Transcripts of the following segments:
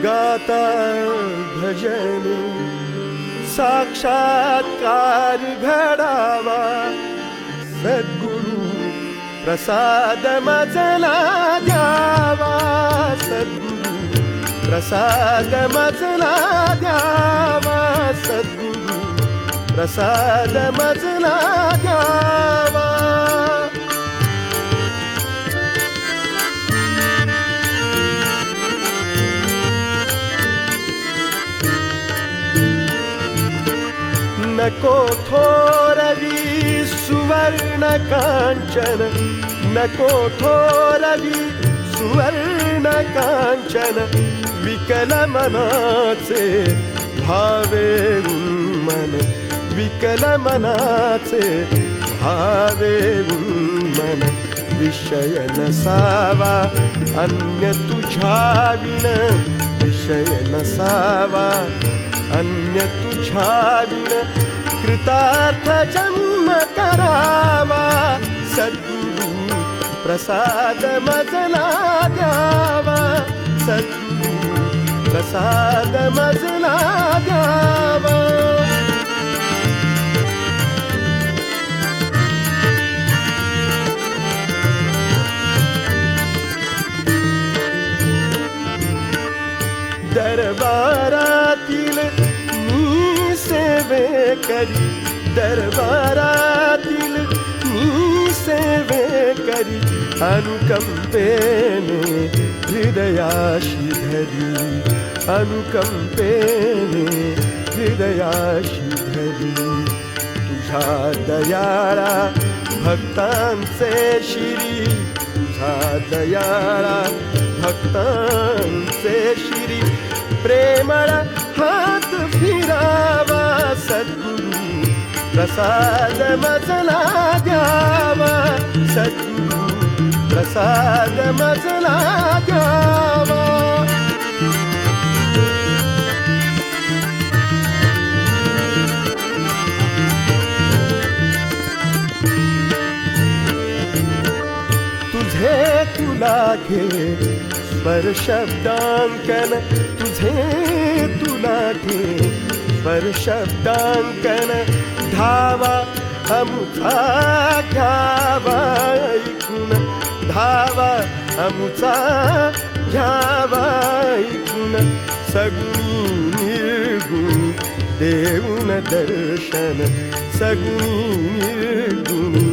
गाता भजन साक्षात्कार घडावा सद्गुरु प्रसाद मजला द्यावा सद्गुरु प्रसाद मजला द्यावा सद्गुरु प्रसाद मजला द्यावा नको थोरवी सुवर्ण कांचन नको थोरवी सुवर्ण कांचन विकल मनाचे भावे उन्मन विकल मनाचे भावे उन्मन विषय नसावा अन्य तुझ्या विन विषय नसावा अन्य तुझ्या विन कृतार्थ जन्म करावा सद्गुरु प्रसाद मजला द्यावा सद्गुरु प्रसाद मजला द्यावा दरबारातील मी सेवे करी दरबारातील मी सेवे करी अनुकंपेने हृदयाशी धरी अनुकंपेने हृदयाशी धरी तुझ्या दयाळा भक्तांचे शिरी तुझ्या दयाळा भक्तांचे शिरी प्रेमळ हात फिरावा सद्गुरु प्रसाद मजला द्यावा सद्गुरु प्रसाद मजला द्यावा तुझे तुला घे स्वर शब्दांकन तुझे तुला घे स्वर शब्दांकन धावा अमुचा घ्यावा ऐकून धावा अमुचा घ्यावा ऐकून सगुणी निर्गुणी देऊन दर्शन सगुणी निर्गुणी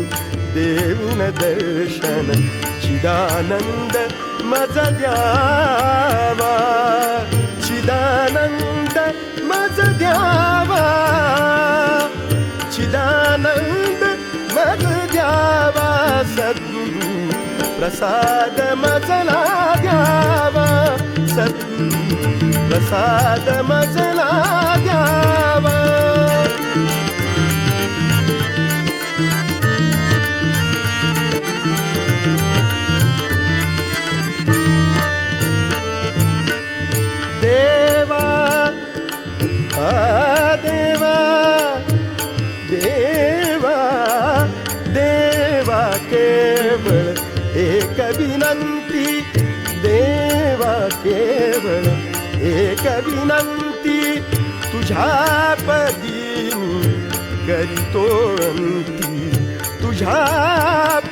देऊन दर्शन चिदानंद मज द्यावा चिदानंद मज द्यावा चिदानंद मज द्यावा सद्गुरु प्रसाद मजला द्यावा सद्गुरु प्रसाद मजला द्यावा देवा देवा देवा केवळ एक विनंती देवा केवळ एक विनंती तुझ्या पदी करीतो अंती तुझ्या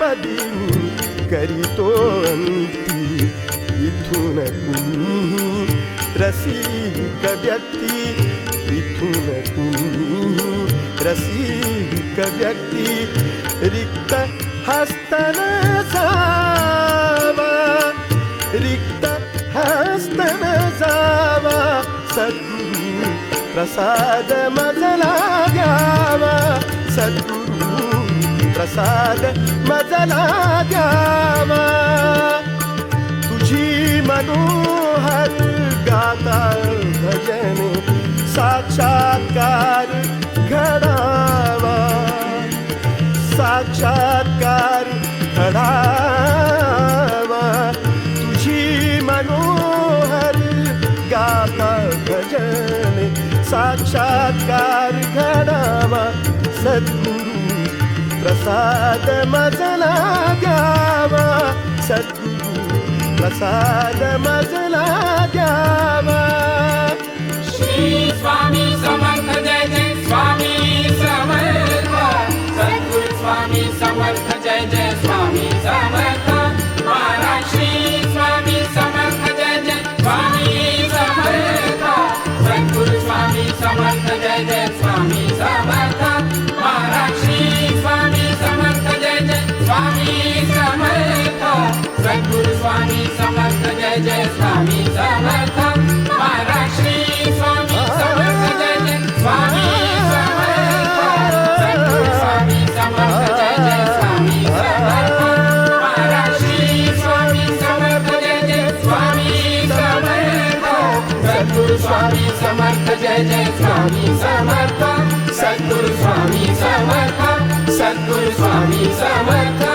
पदी करीतो अंती इथून कुणी रसिक व्यक्ती इथून कुणी रसिक व्यक्ती रिक्त हस्तन जावा रिक्त हस्तन जावा सद्गुरु प्रसाद मजला द्यावा सद्गुरु प्रसाद मजला द्यावा तुझी मनोहर गाता भजन साक्षात्कार घडावा साक्षात्कार घडावा तुझी मनोहर गाता भजन साक्षात्कार घडावा सद्गुरु प्रसाद मजला द्यावा सद्गुरु प्रसाद मजला द्यावा. श्री स्वामी समर्थ जय जय स्वामी समर्थ. सद्गुरु स्वामी समर्थ जय जय स्वामी समर्थ. महाराज श्री स्वामी समर्थ जय जय स्वामी समर्थ. सद्गुरु स्वामी समर्थ जय जय स्वामी समर्थ. महाराज श्री स्वामी समर्थ जय जय स्वामी समर्थ. सद्गुरु स्वामी समर्थ जय जय स्वामी समर्थ. महाराज श्री स्वामी समर्थ जय जय स्वामी समर्थ. सद्गुरु स्वामी समर्थ जय जय स्वामी समर्थ. महाराज श्री स्वामी समर्थ जय जय स्वामी समर्थ. सद्गुरु स्वामी समर्थ जय जय स्वामी समर्थ. सद्गुरु स्वामी समर्थ. सद्गुरु स्वामी समर्थ.